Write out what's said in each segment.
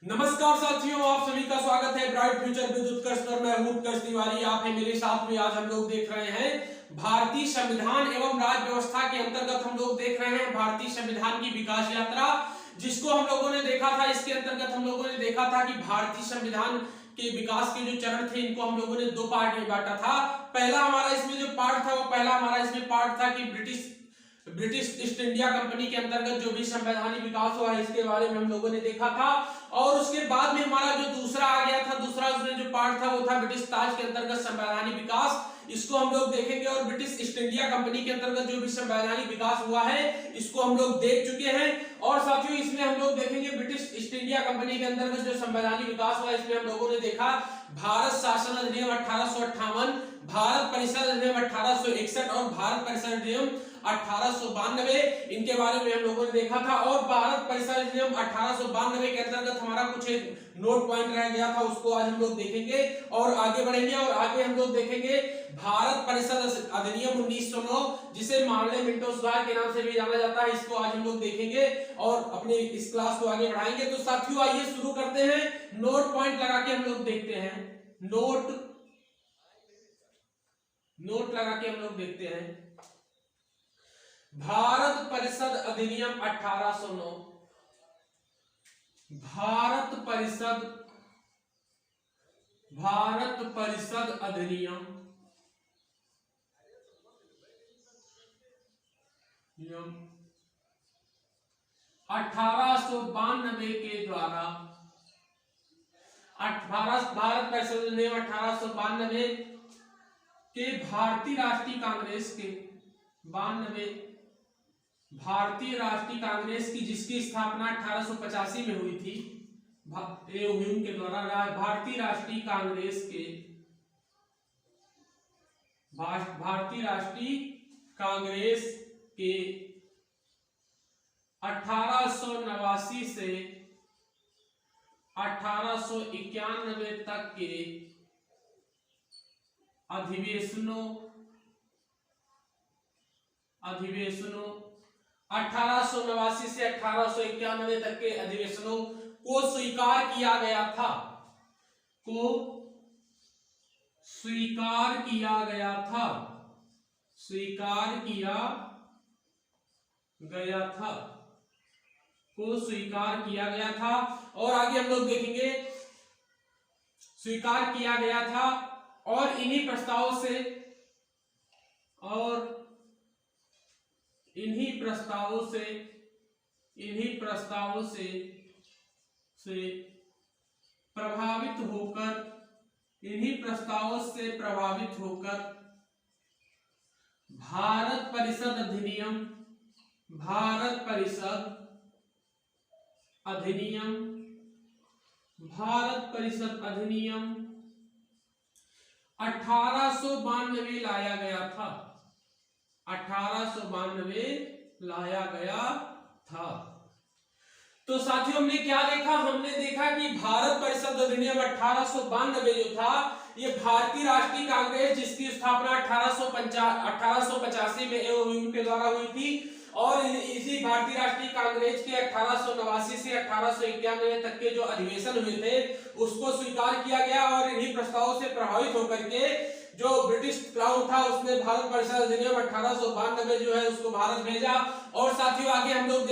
नमस्कार साथियों, आप सभी का स्वागत है ब्राइट फ्यूचर विद उत्कर्ष पर। मैं हूं उत्कर्ष तिवारी, आप हैं मेरे साथ में। आज हम लोग देख रहे हैं भारतीय संविधान एवं राज्य व्यवस्था के अंतर्गत हम लोग देख रहे हैं भारतीय संविधान की विकास यात्रा, जिसको हम लोगों ने देखा था। इसके अंतर्गत हम लोगों ने देखा था कि भारतीय संविधान के विकास के जो चरण थे, इनको हम लोगों ने दो पार्ट में बांटा था। पहला हमारा इसमें जो पार्ट था, वो पहला हमारा इसमें पार्ट था कि ब्रिटिश ईस्ट इंडिया कंपनी के अंतर्गत जो भी संवैधानिक विकास हुआ है, इसके बारे में हम लोगों ने देखा था। और उसके बाद में हमारा जो दूसरा आ गया था, दूसरा उसमें जो पार्ट था, वो था ब्रिटिश ताज के अंतर्गत संवैधानिक विकास। इसको हम लोग देखेंगे। और ब्रिटिश ईस्ट इंडिया कंपनी के अंतर्गत जो भी संवैधानिक विकास हुआ है, इसको हम लोग देख चुके हैं। और साथियों, इसमें हम लोग देखेंगे ब्रिटिश ईस्ट इंडिया कंपनी के अंतर्गत जो संवैधानिक विकास हुआ, इसमें हम लोगों ने देखा भारत शासन अधिनियम 1858, भारत परिषद अधिनियम 1861 और भारत परिषद अधिनियम 1892, इनके बारे में हम लोगों ने देखा था। और भारत परिषद अधिनियम 1892 के अंतर्गत हमारा कुछ एक नोट पॉइंट रह गया था, उसको आज हम लोग देखेंगे और आगे बढ़ेंगे। और आगे हम लोग देखेंगे भारत परिषद अधिनियम 1909, जिसे मार्ले मिंटो सुधार के नाम से भी जाना जाता है, इसको आज हम लोग देखेंगे और अपने इस क्लास को आगे बढ़ाएंगे। तो साथियों, आइए शुरू करते हैं। नोट पॉइंट लगा के हम लोग देखते हैं। नोट लगा के हम लोग देखते हैं। भारत परिषद अधिनियम 1809, भारत परिषद अधिनियम 1892 के द्वारा, भारत परिषद अधिनियम 1892 के भारतीय राष्ट्रीय कांग्रेस की जिसकी स्थापना 1885 में हुई थी, के द्वारा भारतीय राष्ट्रीय कांग्रेस के 1889 से 1891 तक के अधिवेशनों 1889 से 1891 तक के अधिवेशनों को स्वीकार किया गया था, स्वीकार किया गया था। और आगे हम लोग देखेंगे, स्वीकार किया गया था। और इन्हीं प्रस्तावों से प्रभावित होकर भारत परिषद अधिनियम 1892 लाया गया था। तो साथियों, हमने क्या देखा? हमने देखा कि भारत परिषद अधिनियम 1892 जो था, ये भारतीय राष्ट्रीय कांग्रेस, जिसकी स्थापना 1885 में एओयू के द्वारा हुई थी। और इसी भारतीय राष्ट्रीय कांग्रेस के 1889 से 1891 तक के जो अधिवेशन हुए थे, उसको स्वीकार किया गया। और इन्हीं प्रस्तावों से प्रभावित होकर के जो ब्रिटिश क्राउन था, उसने भारत परिषद अधिनियम 1892 जो है उसको भारत भेजा। और साथियों, आगे हम लोग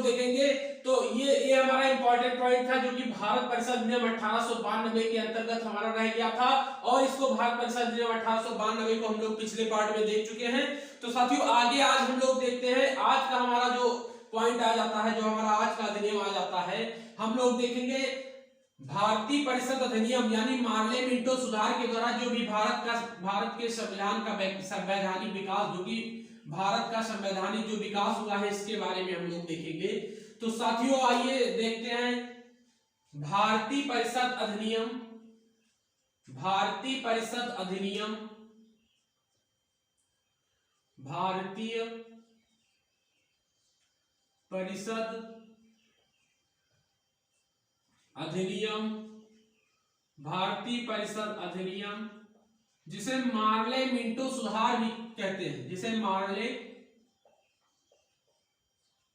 देखेंगे तो ये हमारा इंपॉर्टेंट पॉइंट था, जो कि भारत परिषद अधिनियम 1892 के अंतर्गत हमारा रह गया था। और इसको भारत परिषद अधिनियम 1892 को हम लोग पिछले पार्ट में देख चुके हैं। तो साथियों, आगे आज हम लोग देखते हैं, आज का हमारा जो पॉइंट आ जाता है, जो हमारा आज का अधिनियम आ जाता है, हम लोग देखेंगे भारतीय परिषद अधिनियम यानी मार्ले मिंटो सुधार के द्वारा जो भी भारत के संविधान का संवैधानिक विकास, जो कि भारत का संवैधानिक जो विकास हुआ है, इसके बारे में हम लोग देखेंगे। तो साथियों, आइए देखते हैं भारतीय परिषद अधिनियम जिसे मार्ले मिंटो सुधार भी कहते हैं,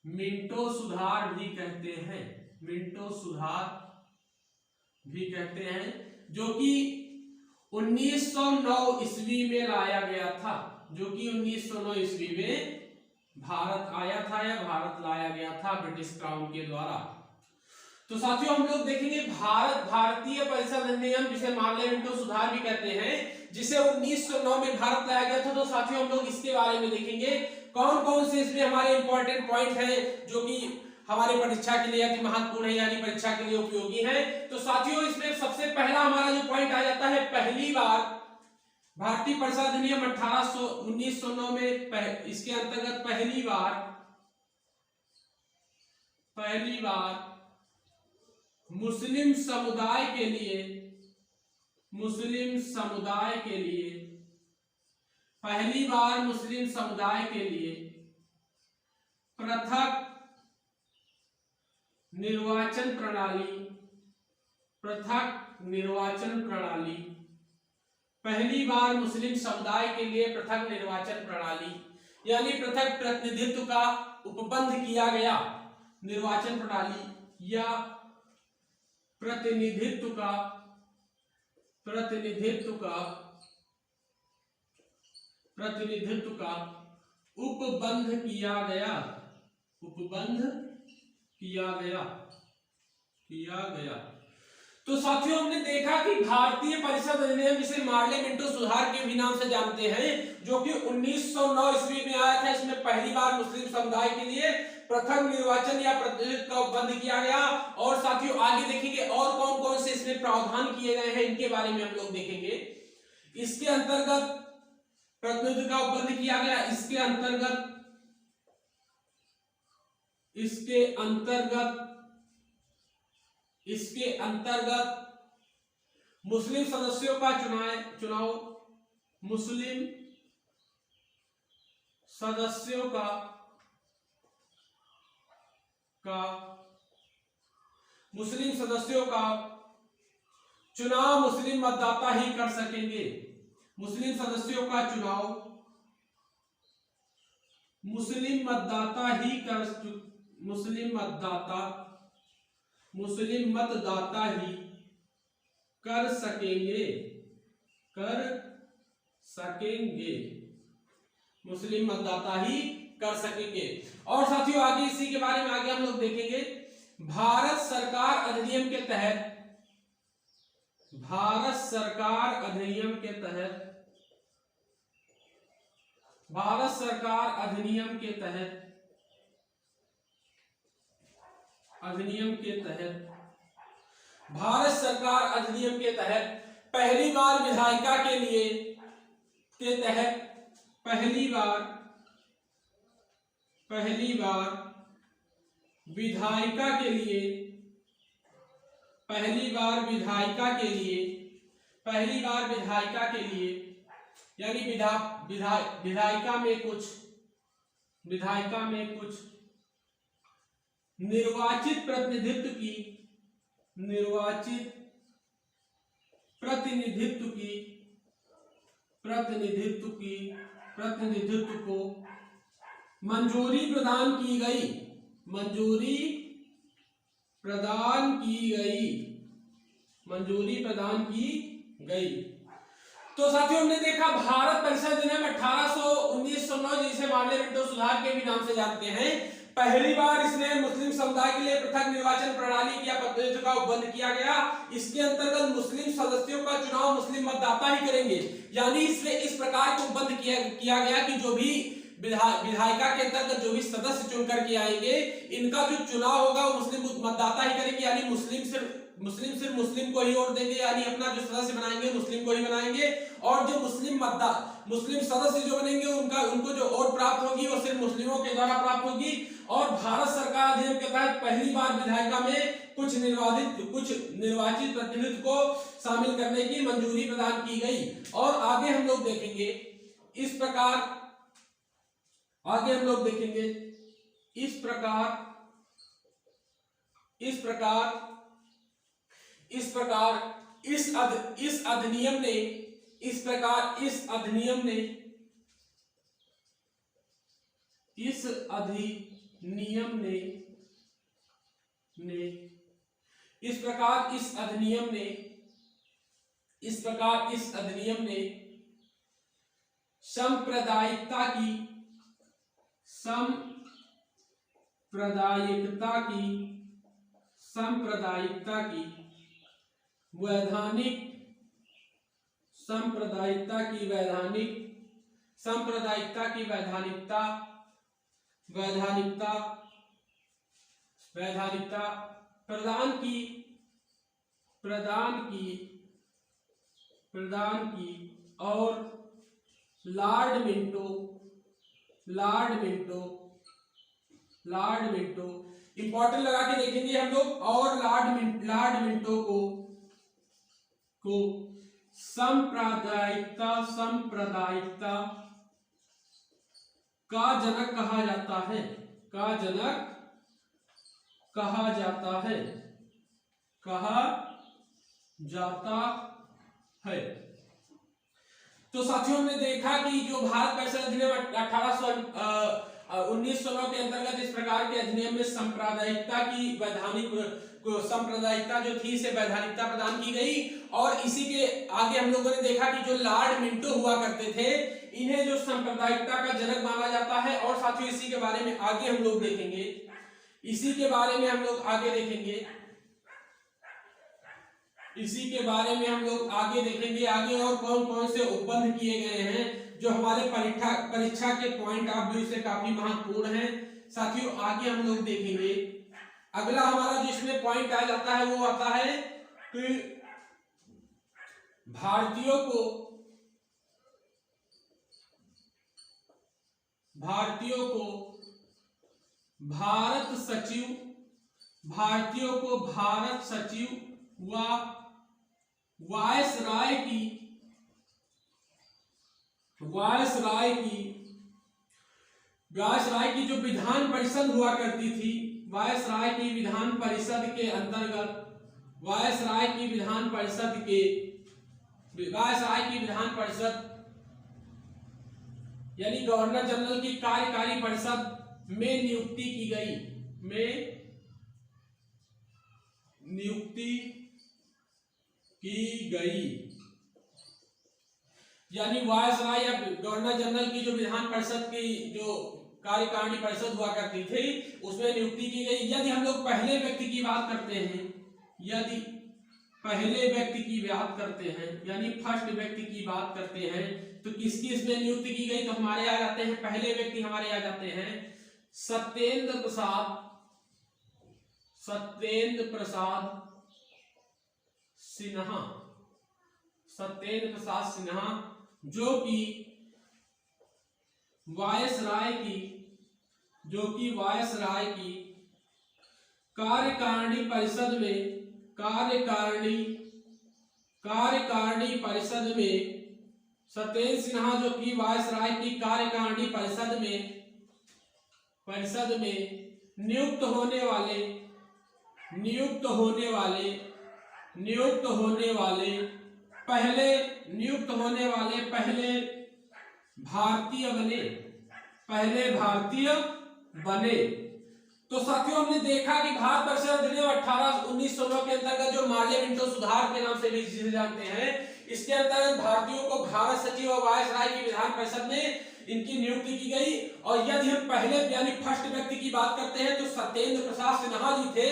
मिंटो सुधार भी कहते हैं। मिंटो सुधार भी कहते हैं, जो कि 1909 ईस्वी में लाया गया था, जो कि 1909 ईस्वी में भारत आया था या भारत लाया गया था ब्रिटिश क्राउन के द्वारा। तो साथियों हम लोग देखेंगे भारतीय परिषद अधिनियम, जिसे मार्ले मिंटो सुधार भी कहते हैं, जिसे 1909 में भारत लाया गया था। तो साथियों हम लोग इसके बारे में देखेंगे कौन कौन से इसमें हमारे इंपॉर्टेंट पॉइंट हैं जो कि हमारे परीक्षा के लिए अति महत्वपूर्ण है, यानी परीक्षा के लिए उपयोगी है। तो साथियों इसमें सबसे पहला हमारा जो पॉइंट आ जाता है, पहली बार भारतीय परिषद अधिनियम 1909 में इसके अंतर्गत पहली बार मुस्लिम समुदाय के लिए पहली बार मुस्लिम समुदाय के लिए पृथक निर्वाचन प्रणाली पहली बार मुस्लिम समुदाय के लिए पृथक निर्वाचन प्रणाली, यानी पृथक प्रतिनिधित्व का उपबंध किया गया। निर्वाचन प्रणाली या प्रतिनिधित्व का उपबंध किया गया। तो साथियों हमने देखा कि भारतीय परिषद अधिनियम, जिसे मार्ले मिंटो सुधार के भी नाम से जानते हैं, जो कि 1909 ईस्वी में आया था, इसमें पहली बार मुस्लिम समुदाय के लिए प्रथम निर्वाचन या प्रतिनिधित्व का उपबंध किया गया। और साथियों आगे देखेंगे और कौन कौन से इसमें प्रावधान किए गए हैं, इनके बारे में हम लोग देखेंगे। इसके अंतर्गत प्रतिनिधित्व का उपबंध किया गया। इसके अंतर्गत मुस्लिम सदस्यों का चुनाव मुस्लिम सदस्यों का चुनाव मुस्लिम मतदाता ही कर सकेंगे। मुस्लिम सदस्यों का चुनाव मुस्लिम मतदाता ही कर सकेंगे। मुस्लिम मतदाता ही कर सकेंगे। और साथियों आगे इसी के बारे में आगे हम लोग देखेंगे। भारत सरकार अधिनियम के तहत भारत सरकार अधिनियम के तहत पहली बार विधायिका के लिए यानी विधायिका में कुछ निर्वाचित प्रतिनिधित्व को मंजूरी प्रदान की गई। तो साथियों हमने देखा भारत परिषद अधिनियम 1909, जिसे मार्ले मिंटो सुधार के भी नाम से जानते हैं, पहली बार इसने मुस्लिम समुदाय के लिए पृथक निर्वाचन प्रणाली या प्रतिनिधित्व का उपबंध किया गया। इसके अंतर्गत मुस्लिम सदस्यों का चुनाव मुस्लिम मतदाता ही करेंगे, यानी इसमें इस प्रकार के उपबंध किया गया कि जो भी विधायिका के अंतर्गत जो भी सदस्य चुन करके आएंगे, इनका जो चुनाव होगा वो मुस्लिम मतदाता ही करेंगे, यानी मुस्लिम सिर्फ मुस्लिम को ही वोट देंगे, यानी अपना जो सदस्य बनाएंगे मुस्लिम को ही बनाएंगे। और जो मुस्लिम सदस्य जो बनेंगे उनको जो वोट प्राप्त होगी वो सिर्फ मुस्लिमों के द्वारा प्राप्त होगी। और भारत सरकार अधिनियम के तहत पहली बार विधायिका में कुछ निर्वाचित प्रतिनिधित्व को शामिल करने की मंजूरी प्रदान की गई। और आगे हम लोग देखेंगे इस अधिनियम ने ने इस प्रकार इस अधिनियम ने सांप्रदायिकता की वैधानिक वैधानिकता प्रदान की और लॉर्ड मिंटो इंपॉर्टेंट लगा के देखेंगे हम लोग, और लॉर्ड मिंटो को सांप्रदायिकता का जनक कहा जाता है। तो साथियों हमने देखा कि जो भारत परिषद अधिनियम 1916 के अंतर्गत इस प्रकार के अधिनियम में सांप्रदायिकता जो थी इसे वैधानिकता प्रदान की गई। और इसी के आगे हम लोगों ने देखा कि जो लॉर्ड मिंटो हुआ करते थे इन्हें जो सांप्रदायिकता का जनक माना जाता है। और साथियों इसी के बारे में आगे हम लोग देखेंगे, आगे और कौन कौन से उपबंध किए गए हैं जो हमारे परीक्षा के पॉइंट ऑफ व्यू से काफी महत्वपूर्ण हैं। साथियों आगे हम लोग देखेंगे, अगला हमारा जिसमें पॉइंट आ जाता है वो आता है कि भारतीयों को भारत सचिव व वायसराय की जो विधान परिषद हुआ करती थी, वायसराय की विधान परिषद के अंतर्गत वायसराय की विधान परिषद यानी गवर्नर जनरल की कार्यकारी परिषद में नियुक्ति की गई। यानी वायसराय या गवर्नर जनरल की जो विधान परिषद की जो कार्यकारिणी परिषद हुआ करती थी उसमें नियुक्ति की गई। यदि हम लोग पहले व्यक्ति की बात करते हैं, यानी फर्स्ट व्यक्ति की बात करते हैं तो किसकी इसमें नियुक्ति की गई, तो हमारे आ जाते हैं पहले व्यक्ति हमारे आ जाते हैं सत्येंद्र प्रसाद सिन्हा जो कि वायसराय की कार्यकारिणी परिषद में सत्येंद्र सिन्हा जो कि वायसराय की कार्यकारिणी परिषद में नियुक्त होने वाले भारतीय बने। तो साथियों हमने देखा कि भारत परिषद अधिनियम 1916 के अंतर्गत जो मार्ले मिंटो सुधार के नाम से भी जिसे जानते हैं, इसके अंतर्गत भारतीयों को भारत सचिव और वायसराय की विधान परिषद में इनकी नियुक्ति की गई। और यदि हम पहले यानी फर्स्ट व्यक्ति की बात करते हैं तो सत्येंद्र प्रसाद सिन्हा जी थे।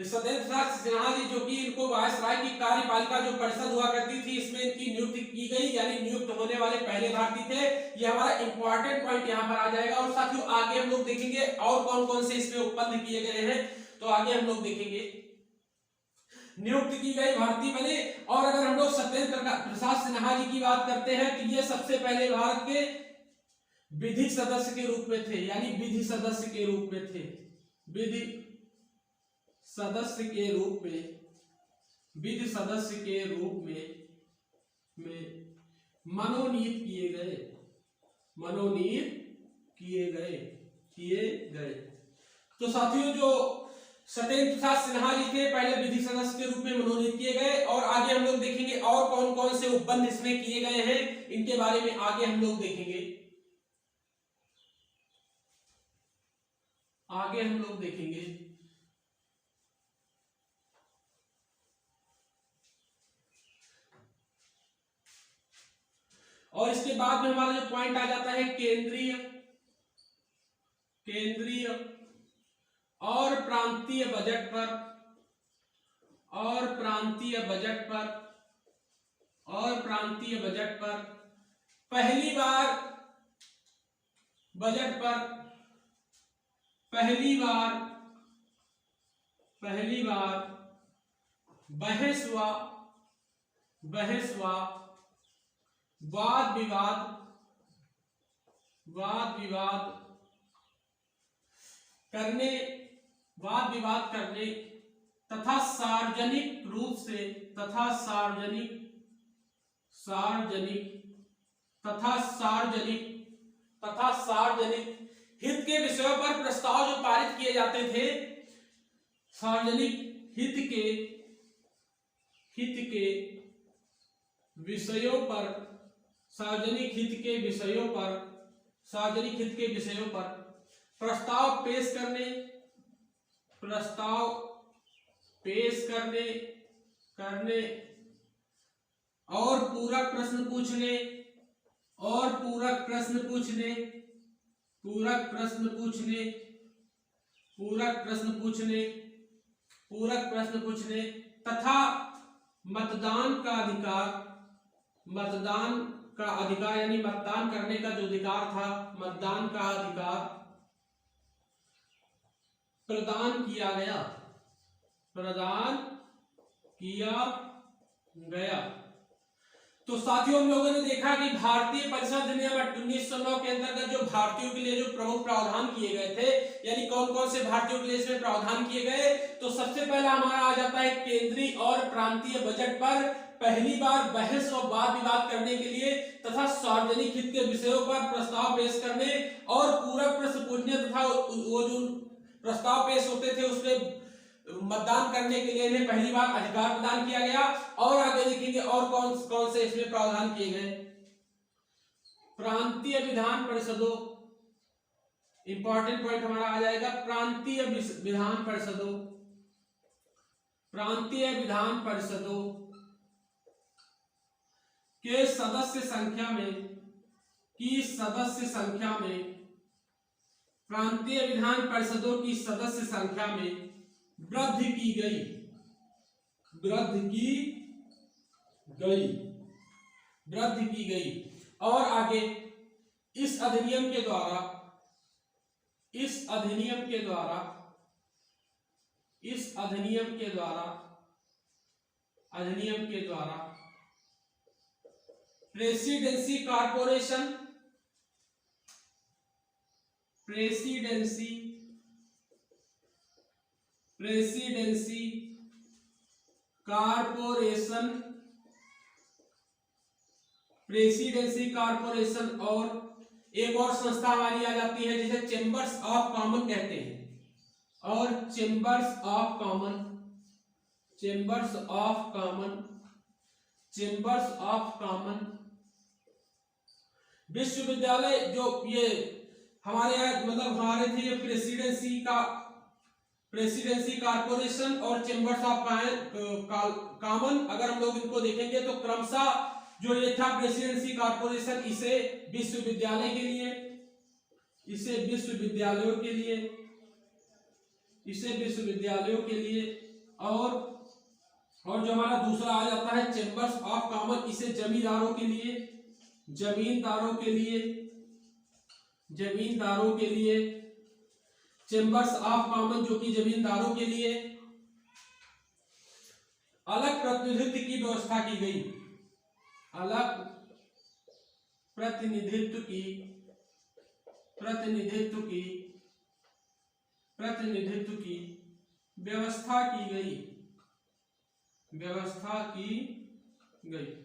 सत्येंद्र प्रसाद सिन्हा जी जो कि इनको वायसराय की कार्यपालिका जो परिषद हुआ करती थी इसमें इनकी नियुक्ति की गई, यानी नियुक्त होने वाले पहले भारतीय थे। ये हमारा इंपॉर्टेंट पॉइंट यहाँ पर आ जाएगा। और साथियों आगे हम लोग देखेंगे और कौन कौन से इसमें उपबंध किए गए हैं, तो आगे हम लोग देखेंगे नियुक्त की गई भारतीय बने। और अगर हम लोग सत्येंद्र प्रसाद सिन्हा जी की बात करते हैं तो ये सबसे पहले भारत के विधिक सदस्य के रूप में थे, यानी विधि सदस्य के रूप में मनोनीत किए गए। तो साथियों जो सत्येंद्र प्रसाद सिन्हा जी थे पहले विधि सदस्य के रूप में मनोनीत किए गए। और आगे हम लोग देखेंगे और कौन कौन से उपबंध इसमें किए गए हैं, इनके बारे में आगे हम लोग देखेंगे। बाद में हमारा जो पॉइंट आ जाता है केंद्रीय और प्रांतीय बजट पर, पहली बार बजट पर बहस हुआ, वाद विवाद करने तथा सार्वजनिक रूप से सार्वजनिक हित के विषयों पर प्रस्ताव जो पारित किए जाते थे, सार्वजनिक हित के विषयों पर प्रस्ताव पेश करने और पूरक प्रश्न पूछने तथा मतदान का अधिकार यानी मतदान करने का जो अधिकार था, मतदान का अधिकार प्रदान किया गया। तो साथियों, हम लोगों ने देखा कि भारतीय परिषद अधिनियम 1909 के अंतर्गत जो भारतीयों के लिए जो प्रमुख प्रावधान किए गए थे, यानी कौन कौन से भारतीयों के लिए इसमें प्रावधान किए गए, तो सबसे पहला हमारा आ जाता है केंद्रीय और प्रांतीय बजट पर पहली बार बहस और वाद विवाद करने के लिए तथा सार्वजनिक हित के विषयों पर प्रस्ताव पेश करने और पूरक प्रश्न पूछने तथा वो जो प्रस्ताव पेश होते थे उसमें मतदान करने के लिए इन्हें पहली बार अधिकार प्रदान किया गया। और आगे देखेंगे और कौन कौन से इसमें प्रावधान किए गए। प्रांतीय विधान परिषदों, इंपॉर्टेंट पॉइंट हमारा आ जाएगा, प्रांतीय विधान परिषदों के सदस्य संख्या में प्रांतीय विधान परिषदों की सदस्य संख्या में वृद्धि की गई। और आगे इस अधिनियम के द्वारा प्रेसिडेंसी कारपोरेशन और एक और संस्था हमारी आ जाती है जिसे चेंबर्स ऑफ कॉमन कहते हैं। और चेंबर्स ऑफ कॉमन विश्वविद्यालय जो ये हमारे यहाँ मतलब हमारे थे ये प्रेसिडेंसी कारपोरेशन और चेंबर्स ऑफ कॉमन, अगर हम लोग इनको देखेंगे तो क्रमशः जो ये था प्रेसिडेंसी कारपोरेशन इसे विश्वविद्यालयों के लिए और जो हमारा दूसरा आ जाता है चेंबर्स ऑफ कॉमन, इसे जमींदारों के लिए चेंबर्स ऑफ कॉमन जो कि जमींदारों के लिए अलग प्रतिनिधित्व की व्यवस्था की गई, अलग प्रतिनिधित्व की व्यवस्था की गई।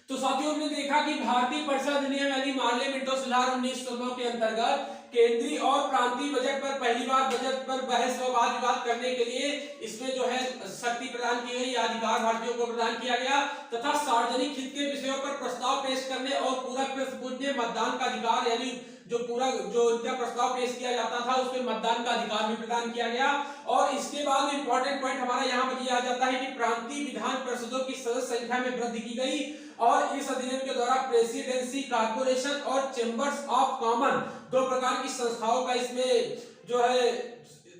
तो साथियों, हमने देखा कि भारतीय परिषद अधिनियम यानी मार्ले मिंटो सुधार 1909 के अंतर्गत केंद्रीय और प्रांतीय बजट पर पहली बार बजट पर बहस व वाद विवाद करने के लिए इसमें जो है शक्ति प्रदान की गई, अधिकार भारतीयों को प्रदान किया गया तथा सार्वजनिक हित के विषयों पर प्रस्ताव पेश करने और पूरक प्रश्न पूछने, मतदान का अधिकार यानी जो पूरा जो इनका प्रस्ताव पेश किया जाता था उस पर मतदान का अधिकार भी प्रदान किया गया। और इसके बाद इंपॉर्टेंट पॉइंट हमारा यहाँ पर दिया जाता है कि प्रांतीय विधान परिषदों की सदस्य संख्या में वृद्धि की गई और इस अधिनियम के द्वारा प्रेसिडेंसी, कॉर्पोरेशन और चेंबर्स ऑफ कॉमन दो प्रकार की संस्थाओं का इसमें जो है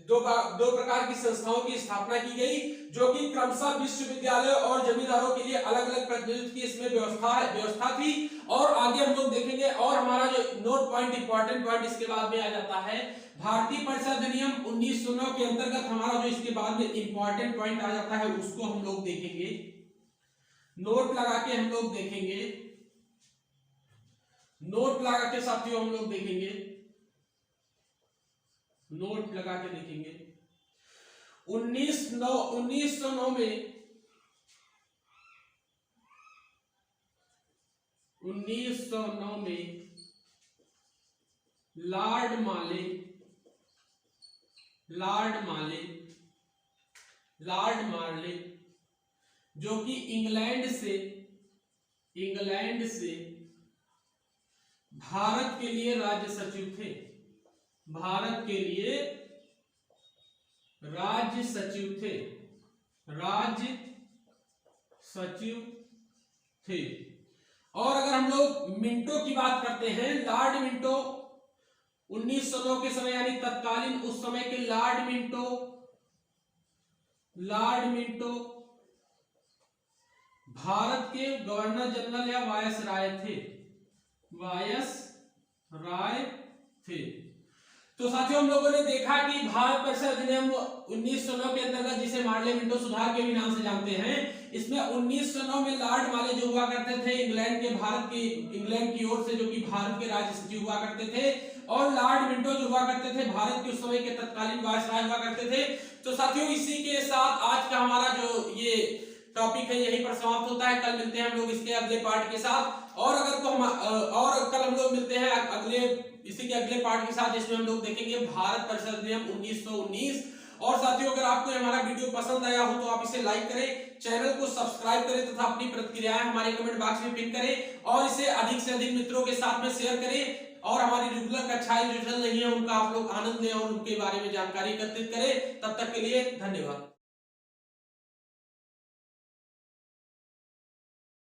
दो प्रकार की संस्थाओं की स्थापना की गई, जो कि क्रमशः विश्वविद्यालय और जमींदारों के लिए अलग अलग प्रतिनिधित्व की इसमें व्यवस्था थी। और आगे हम लोग देखेंगे। और हमारा जो नोट पॉइंट, इंपॉर्टेंट पॉइंट इसके बाद में आ जाता है भारतीय परिषद अधिनियम 1909 के अंतर्गत हमारा जो इसके बाद में इंपॉर्टेंट पॉइंट आ जाता है उसको हम लोग देखेंगे, नोट लगा के हम लोग देखेंगे, नोट लगा के साथियों हम लोग देखेंगे, नोट लगा के देखेंगे। 1909 में लॉर्ड मार्ले जो कि इंग्लैंड से भारत के लिए राज्य सचिव थे, भारत के लिए राज्य सचिव थे। और अगर हम लोग मिंटो की बात करते हैं, लॉर्ड मिंटो 1909 के समय यानी तत्कालीन उस समय के लॉर्ड मिंटो भारत के गवर्नर जनरल या वायसराय थे। तो साथियों हम लोगों ने देखा कि भारत परिषद अधिनियम 1909 के अंतर्गत, जिसे मार्ले मिंटो सुधार के भी नाम से जानते हैं, इसमें 1909 में लॉर्ड मार्ले जो हुआ करते थे इंग्लैंड की ओर से, जो कि भारत के राज्य सचिव हुआ करते थे, और लॉर्ड मिंटो जो हुआ करते थे भारत के उस समय के तत्कालीन वायसराय हुआ करते थे। तो साथियों इसी के साथ आज का हमारा जो ये टॉपिक है यहीं पर समाप्त होता है। कल मिलते हैं हम लोग इसके अगले पार्ट के साथ, और कल हम लोग मिलते हैं इसी के अगले पार्ट के साथ, जिसमें हम लोग देखेंगे भारत परिषद अधिनियम 1919। और साथियों अगर आपको हमारा वीडियो पसंद आया हो तो आप इसे लाइक करें, चैनल को सब्सक्राइब करें तथा अपनी प्रतिक्रियाएं हमारे कमेंट बॉक्स में पिन करें और इसे अधिक से अधिक मित्रों के साथ में शेयर करें। और हमारी रेगुलर कक्षाएं जो चल रही है उनका आप लोग आनंद लें और उनके बारे में जानकारी एकत्रित करें। तब तक के लिए धन्यवाद।